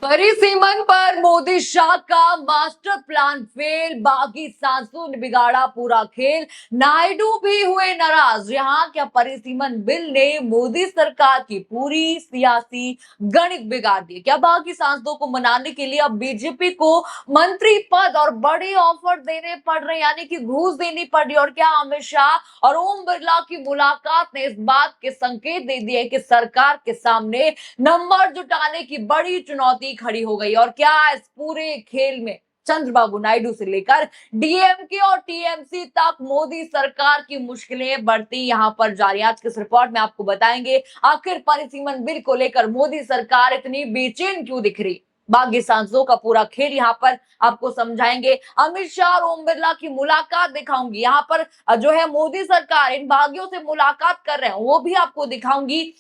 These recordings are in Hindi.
परिसीमन पर मोदी शाह का मास्टर प्लान फेल, बागी सांसदों ने बिगाड़ा पूरा खेल, नायडू भी हुए नाराज। यहाँ क्या परिसीमन बिल ने मोदी सरकार की पूरी सियासी गणित बिगाड़ दी? क्या बागी सांसदों को मनाने के लिए अब बीजेपी को मंत्री पद और बड़े ऑफर देने पड़ रहे, यानी कि घूस देनी पड़ रही? और क्या अमित शाह और ओम बिरला की मुलाकात ने इस बात के संकेत दे दिए कि सरकार के सामने नंबर जुटाने की बड़ी चुनौती खड़ी हो गई? और क्या इस पूरे खेल में चंद्रबाबू नायडू से लेकर डीएमके और टीएमसी तक मोदी सरकार की मुश्किलें बढ़ती यहां पर जा रही हैं? आज के इस रिपोर्ट में आपको बताएंगे आखिर परिसीमन बिल को लेकर मोदी सरकार इतनी बेचैन क्यों दिख रही। बागी सांसदों का पूरा खेल यहाँ पर आपको समझाएंगे। अमित शाह और ओम बिरला की मुलाकात दिखाऊंगी। यहाँ पर जो है मोदी सरकार इन बागियों से मुलाकात कर रहे हैं वो भी आपको दिखाऊंगी।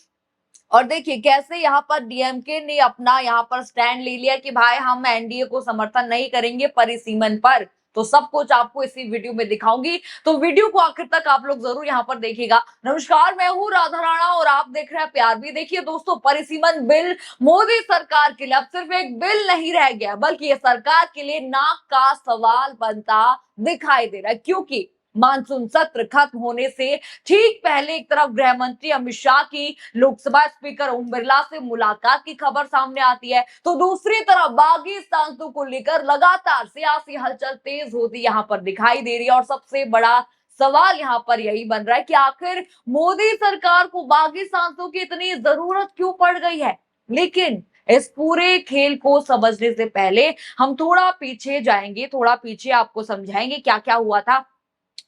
और देखिए कैसे यहाँ पर डीएमके ने अपना यहाँ पर स्टैंड ले लिया कि भाई हम एनडीए को समर्थन नहीं करेंगे परिसीमन पर। तो सब कुछ आपको इसी वीडियो में दिखाऊंगी, तो वीडियो को आखिर तक आप लोग जरूर यहाँ पर देखिएगा। नमस्कार, मैं हूँ राधा राणा और आप देख रहे हैं प्यार भी। देखिए दोस्तों, परिसीमन बिल मोदी सरकार के लिए अब सिर्फ एक बिल नहीं रह गया, बल्कि ये सरकार के लिए नाक का सवाल बनता दिखाई दे रहा है। क्योंकि मानसून सत्र खत्म होने से ठीक पहले एक तरफ गृह मंत्री अमित शाह की लोकसभा स्पीकर ओम बिरला से मुलाकात की खबर सामने आती है, तो दूसरी तरफ बागी सांसदों को लेकर लगातार सियासी हलचल तेज होती यहां पर दिखाई दे रही है। और सबसे बड़ा सवाल यहां पर यही बन रहा है कि आखिर मोदी सरकार को बागी सांसदों की इतनी जरूरत क्यों पड़ गई है। लेकिन इस पूरे खेल को समझने से पहले हम थोड़ा पीछे जाएंगे, थोड़ा पीछे आपको समझाएंगे क्या क्या हुआ था।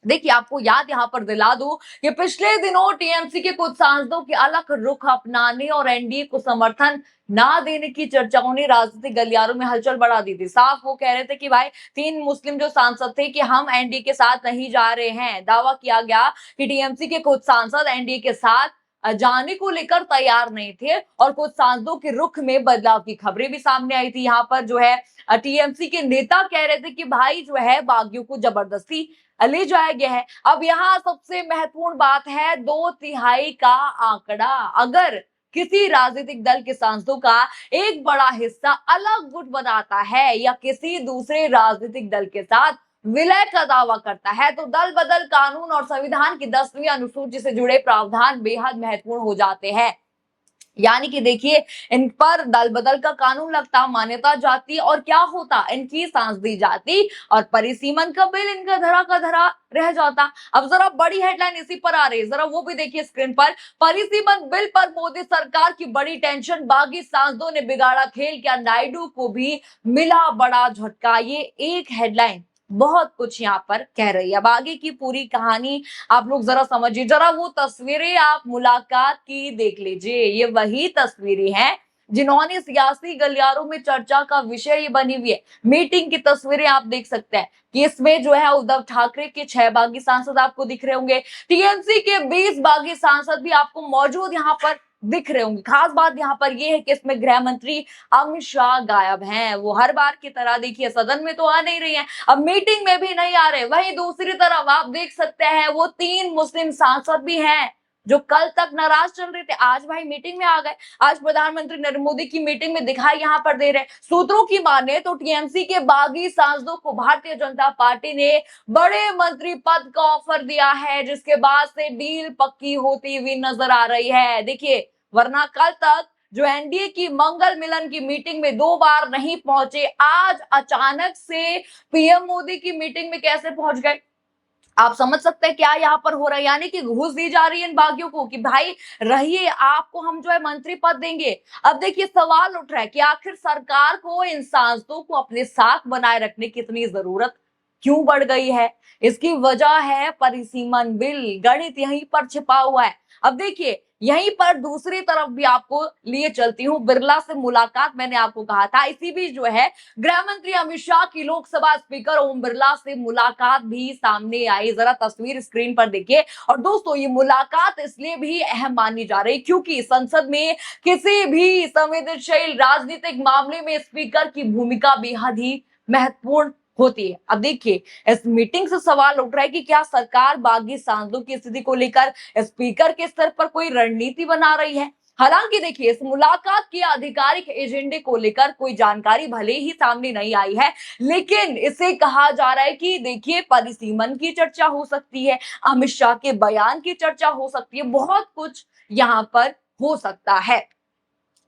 देखिए आपको याद यहां पर दिला दूं कि पिछले दिनों टीएमसी के कुछ सांसदों के अलग रुख अपनाने और एनडीए को समर्थन ना देने की चर्चाओं ने राजनीतिक गलियारों में हलचल बढ़ा दी थी। साफ वो कह रहे थे कि भाई 3 मुस्लिम जो सांसद थे कि हम एनडीए के साथ नहीं जा रहे हैं। दावा किया गया कि टीएमसी के कुछ सांसद एनडीए के साथ जाने को लेकर तैयार नहीं थे और कुछ सांसदों के रुख में बदलाव की खबरें भी सामने आई थी। यहाँ पर जो है टीएमसी के नेता कह रहे थे कि भाई जो है बागियों को जबरदस्ती ले जाया गया है। अब यहाँ सबसे महत्वपूर्ण बात है 2/3 का आंकड़ा। अगर किसी राजनीतिक दल के सांसदों का एक बड़ा हिस्सा अलग गुट बनाता है या किसी दूसरे राजनीतिक दल के साथ विलय का दावा करता है, तो दल बदल कानून और संविधान की 10वीं अनुसूची से जुड़े प्रावधान बेहद महत्वपूर्ण हो जाते हैं। यानी कि देखिए इन पर दल बदल का कानून लगता, मान्यता जाती और क्या होता, इनकी सांस दी जाती और परिसीमन का बिल इनका धरा का धरा रह जाता। अब जरा बड़ी हेडलाइन इसी पर आ रही है, जरा वो भी देखिए स्क्रीन पर। परिसीमन बिल पर मोदी सरकार की बड़ी टेंशन, बागी सांसदों ने बिगाड़ा खेल, क्या नायडू को भी मिला बड़ा झटका? ये एक हेडलाइन बहुत कुछ यहाँ पर कह रही है। अब आगे की पूरी कहानी आप लोग जरा समझिए। जरा वो तस्वीरें आप मुलाकात की देख लीजिए, ये वही तस्वीरें हैं जिन्होंने सियासी गलियारों में चर्चा का विषय बनी हुई है। मीटिंग की तस्वीरें आप देख सकते हैं कि इसमें जो है उद्धव ठाकरे के 6 बागी सांसद आपको दिख रहे होंगे, टीएमसी के 20 बागी सांसद भी आपको मौजूद यहाँ पर दिख रहे होंगे। खास बात यहाँ पर यह है कि इसमें गृह मंत्री अमित शाह गायब हैं। वो हर बार की तरह देखिए सदन में तो आ नहीं रही हैं, अब मीटिंग में भी नहीं आ रहे। वहीं दूसरी तरफ आप देख सकते हैं वो 3 मुस्लिम सांसद भी हैं जो कल तक नाराज चल रहे थे, आज भाई मीटिंग में आ गए। आज प्रधानमंत्री नरेंद्र मोदी की मीटिंग में दिखाई यहाँ पर दे रहे। सूत्रों की माने तो टीएमसी के बागी सांसदों को भारतीय जनता पार्टी ने बड़े मंत्री पद का ऑफर दिया है, जिसके बाद से डील पक्की होती हुई नजर आ रही है। देखिए वरना कल तक जो एनडीए की मंगल मिलन की मीटिंग में 2 बार नहीं पहुंचे, आज अचानक से पीएम मोदी की मीटिंग में कैसे पहुंच गए? आप समझ सकते हैं क्या यहाँ पर हो रहा है। यानी कि घूस दी जा रही है इन बागियों को कि भाई रहिए, आपको हम जो है मंत्री पद देंगे। अब देखिए सवाल उठ रहा है कि आखिर सरकार को इन सांसदों को अपने साथ बनाए रखने की इतनी जरूरत क्यों बढ़ गई है? इसकी वजह है परिसीमन बिल, गणित यहीं पर छिपा हुआ है। अब देखिए यहीं पर दूसरी तरफ भी आपको लिए चलती हूँ। बिरला से मुलाकात मैंने आपको कहा था, इसी बीच जो है गृह मंत्री अमित शाह की लोकसभा स्पीकर ओम बिरला से मुलाकात भी सामने आई। जरा तस्वीर स्क्रीन पर देखिए। और दोस्तों ये मुलाकात इसलिए भी अहम मानी जा रही क्योंकि संसद में किसी भी संवेदनशील राजनीतिक मामले में स्पीकर की भूमिका बेहद ही महत्वपूर्ण होती है। अब देखिए इस मीटिंग से सवाल उठ रहा है कि क्या सरकार बागी सांसदों की स्थिति को लेकर स्पीकर के स्तर पर कोई रणनीति बना रही है? हालांकि देखिए, इस मुलाकात के आधिकारिक एजेंडे को लेकर कोई जानकारी भले ही सामने नहीं आई है, लेकिन इसे कहा जा रहा है कि देखिए, परिसीमन की चर्चा हो सकती है, अमित शाह के बयान की चर्चा हो सकती है, बहुत कुछ यहां पर हो सकता है।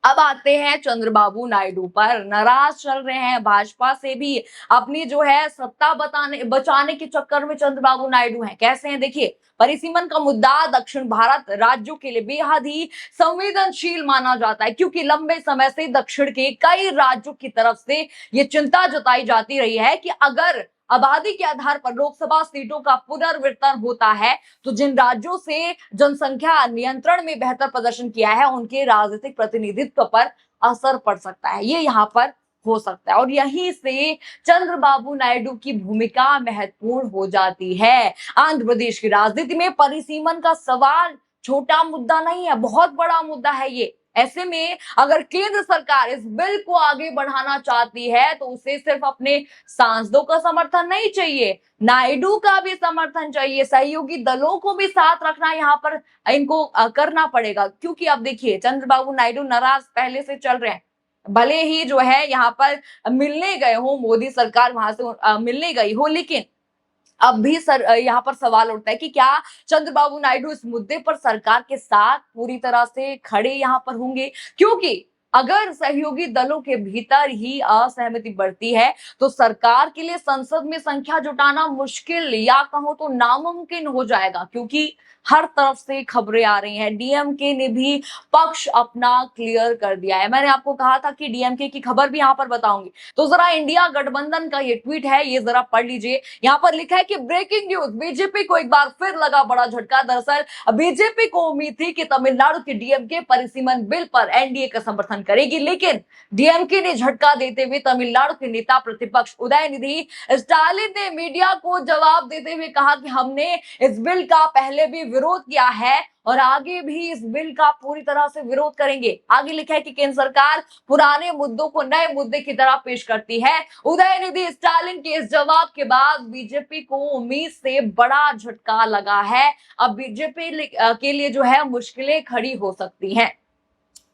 अब आते हैं चंद्रबाबू नायडू पर। नाराज चल रहे हैं भाजपा से भी, अपनी जो है सत्ता बचाने के चक्कर में चंद्रबाबू नायडू हैं। कैसे हैं देखिए, परिसीमन का मुद्दा दक्षिण भारत राज्यों के लिए बेहद ही संवेदनशील माना जाता है, क्योंकि लंबे समय से दक्षिण के कई राज्यों की तरफ से ये चिंता जताई जाती रही है कि अगर आबादी के आधार पर लोकसभा सीटों का पुनर्वितरण होता है, तो जिन राज्यों से जनसंख्या नियंत्रण में बेहतर प्रदर्शन किया है, उनके राजनीतिक प्रतिनिधित्व पर असर पड़ सकता है। ये यहाँ पर हो सकता है, और यहीं से चंद्रबाबू नायडू की भूमिका महत्वपूर्ण हो जाती है। आंध्र प्रदेश की राजनीति में परिसीमन का सवाल छोटा मुद्दा नहीं है, बहुत बड़ा मुद्दा है ये। ऐसे में अगर केंद्र सरकार इस बिल को आगे बढ़ाना चाहती है, तो उसे सिर्फ अपने सांसदों का समर्थन नहीं चाहिए, नायडू का भी समर्थन चाहिए, सहयोगी दलों को भी साथ रखना यहाँ पर इनको करना पड़ेगा। क्योंकि अब देखिए, चंद्रबाबू नायडू नाराज पहले से चल रहे हैं, भले ही जो है यहाँ पर मिलने गए हो, मोदी सरकार वहां से मिलने गई हो, लेकिन अब भी यहाँ पर सवाल उठता है कि क्या चंद्रबाबू नायडू इस मुद्दे पर सरकार के साथ पूरी तरह से खड़े यहाँ पर होंगे। क्योंकि अगर सहयोगी दलों के भीतर ही असहमति बढ़ती है, तो सरकार के लिए संसद में संख्या जुटाना मुश्किल या कहो तो नामुमकिन हो जाएगा। क्योंकि हर तरफ से खबरें आ रही हैं, डीएमके ने भी पक्ष अपना क्लियर कर दिया है। मैंने आपको कहा था कि डीएमके की खबर भी यहाँ पर बताऊंगी, तो जरा इंडिया गठबंधन का ये ट्वीट है, ये जरा पढ़ लीजिए। यहाँ पर लिखा है कि ब्रेकिंग न्यूज, बीजेपी को एक बार फिर लगा बड़ा झटका। दरअसल बीजेपी को उम्मीद थी कि तमिलनाडु की डीएमके परिसीमन बिल पर एनडीए का समर्थन करेगी, लेकिन डीएमके ने झटका देते हुए तमिलनाडु के नेता प्रतिपक्ष उदयनिधि स्टालिन ने मीडिया को जवाब देते हुए कहा कि हमने इस बिल का पहले भी विरोध किया है और आगे भी इस बिल का पूरी तरह से विरोध करेंगे। आगे लिखा है कि केंद्र सरकार पुराने मुद्दों को नए मुद्दे की तरह पेश करती है। उदयनिधि स्टालिन के इस जवाब के बाद बीजेपी को उम्मीद से बड़ा झटका लगा है। अब बीजेपी के लिए जो है मुश्किलें खड़ी हो सकती हैं।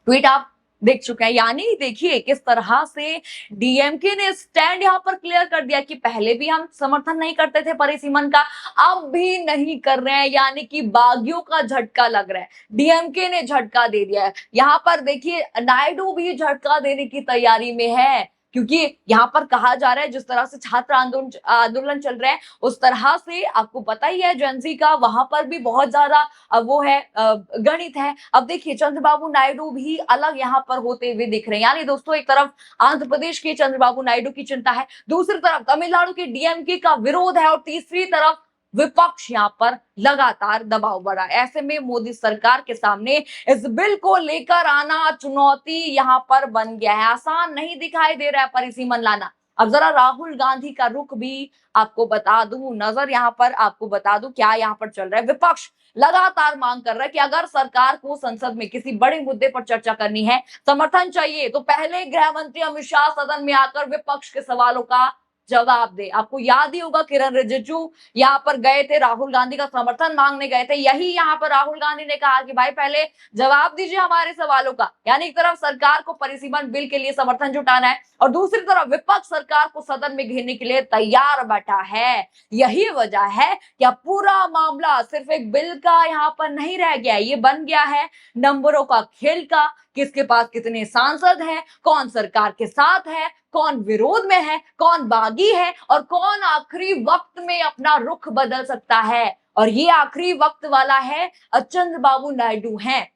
ट्वीट आप देख चुके हैं, यानी देखिए किस तरह से डीएमके ने स्टैंड यहां पर क्लियर कर दिया कि पहले भी हम समर्थन नहीं करते थे परिसीमन का, अब भी नहीं कर रहे हैं, यानी कि बागियों का झटका लग रहा है। डीएमके ने झटका दे दिया है। यहां पर देखिए, नायडू भी झटका देने की तैयारी में है, क्योंकि यहाँ पर कहा जा रहा है जिस तरह से छात्र आंदोलन चल रहे हैं, उस तरह से आपको पता ही है जेंजी का वहां पर भी बहुत ज्यादा वो है गणित है। अब देखिए, चंद्रबाबू नायडू भी अलग यहाँ पर होते हुए दिख रहे हैं। यानी दोस्तों, एक तरफ आंध्र प्रदेश के चंद्रबाबू नायडू की चिंता है, दूसरी तरफ तमिलनाडु के डीएमके का विरोध है, और तीसरी तरफ विपक्ष यहाँ पर लगातार दबाव बढ़ा। ऐसे में मोदी सरकार के सामने इस बिल को लेकर आना चुनौती यहाँ पर बन गया है। आसान नहीं दिखाई दे रहा है परिसीमन लाना। अब जरा राहुल गांधी का रुख भी आपको बता दूं, नजर यहाँ पर आपको बता दूं क्या यहाँ पर चल रहा है। विपक्ष लगातार मांग कर रहा है कि अगर सरकार को संसद में किसी बड़े मुद्दे पर चर्चा करनी है, समर्थन चाहिए, तो पहले गृह मंत्री अमित शाह सदन में आकर विपक्ष के सवालों का जवाब दे। आपको याद ही होगा, किरण रिजिजू यहाँ पर गए थे, राहुल गांधी का समर्थन मांगने गए थे। यही यहाँ पर राहुल गांधी ने कहा कि भाई पहले जवाब दीजिए हमारे सवालों का। यानी एक तरफ सरकार को परिसीमन बिल के लिए समर्थन जुटाना है, और दूसरी तरफ विपक्ष सरकार को सदन में घेरने के लिए तैयार बैठा है। यही वजह है कि अब पूरा मामला सिर्फ एक बिल का यहाँ पर नहीं रह गया, ये बन गया है नंबरों का खेल का। किसके पास कितने सांसद हैं, कौन सरकार के साथ है, कौन विरोध में है, कौन बागी है, और कौन आखिरी वक्त में अपना रुख बदल सकता है। और ये आखिरी वक्त वाला है चंद्रबाबू नायडू हैं।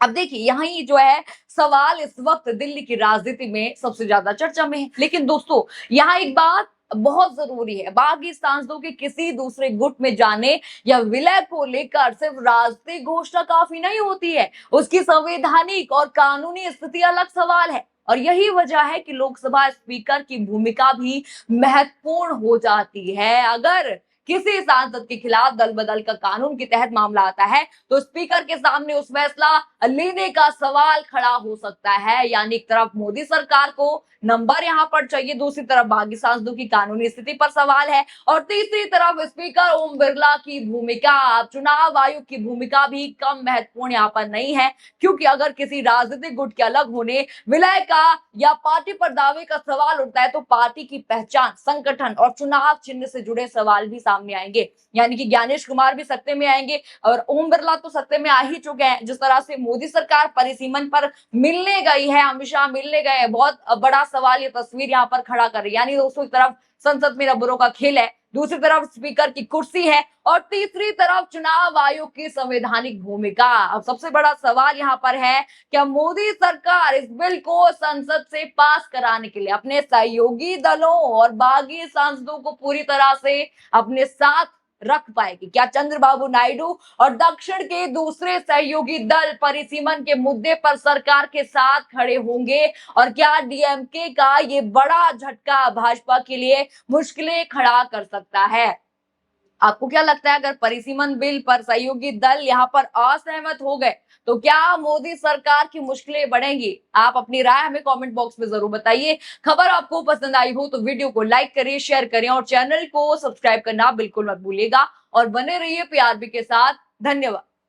अब देखिए, यही जो है सवाल इस वक्त दिल्ली की राजनीति में सबसे ज्यादा चर्चा में है। लेकिन दोस्तों, यहाँ एक बात बहुत जरूरी है, बागी सांसदों के किसी दूसरे गुट में जाने या विलय को लेकर सिर्फ राजनीतिक घोषणा काफी नहीं होती है, उसकी संवैधानिक और कानूनी स्थिति अलग सवाल है। और यही वजह है कि लोकसभा स्पीकर की भूमिका भी महत्वपूर्ण हो जाती है। अगर किसी सांसद के खिलाफ दल बदल का कानून के तहत मामला आता है तो स्पीकर के सामने उस फैसला लेने का सवाल खड़ा हो सकता है। यानी एक तरफ मोदी सरकार को नंबर यहां पर चाहिए, दूसरी तरफ बागी सांसदों की कानूनी स्थिति पर सवाल है और तीसरी तरफ स्पीकर ओम बिरला की भूमिका, चुनाव आयोग की भूमिका भी कम महत्वपूर्ण यहाँ पर नहीं है, क्योंकि अगर किसी राजनीतिक गुट के अलग होने, विलय का या पार्टी पर दावे का सवाल उठता है तो पार्टी की पहचान, संगठन और चुनाव चिन्ह से जुड़े सवाल भी सामने आएंगे। यानी कि ज्ञानेश कुमार भी सत्ते में आएंगे और ओम बिरला तो सत्ते में आ ही चुके हैं। जिस तरह से मोदी सरकार परिसीमन पर मिलने गई है, अमित शाह मिलने गए हैं, बहुत बड़ा सवाल ये तस्वीर यहाँ पर खड़ा कर रही है। यानी दोस्तों, एक तरफ संसद में रबरों का खेल है, दूसरी तरफ स्पीकर की कुर्सी है और तीसरी तरफ चुनाव आयोग की संवैधानिक भूमिका। अब सबसे बड़ा सवाल यहाँ पर है, क्या मोदी सरकार इस बिल को संसद से पास कराने के लिए अपने सहयोगी दलों और बागी सांसदों को पूरी तरह से अपने साथ रख पाएगी? क्या चंद्रबाबू नायडू और दक्षिण के दूसरे सहयोगी दल परिसीमन के मुद्दे पर सरकार के साथ खड़े होंगे? और क्या डीएमके का ये बड़ा झटका भाजपा के लिए मुश्किलें खड़ा कर सकता है? आपको क्या लगता है, अगर परिसीमन बिल पर सहयोगी दल यहाँ पर असहमत हो गए तो क्या मोदी सरकार की मुश्किलें बढ़ेंगी? आप अपनी राय हमें कमेंट बॉक्स में जरूर बताइए। खबर आपको पसंद आई हो तो वीडियो को लाइक करें, शेयर करें और चैनल को सब्सक्राइब करना बिल्कुल मत भूलिएगा और बने रहिए पीआरबी के साथ। धन्यवाद।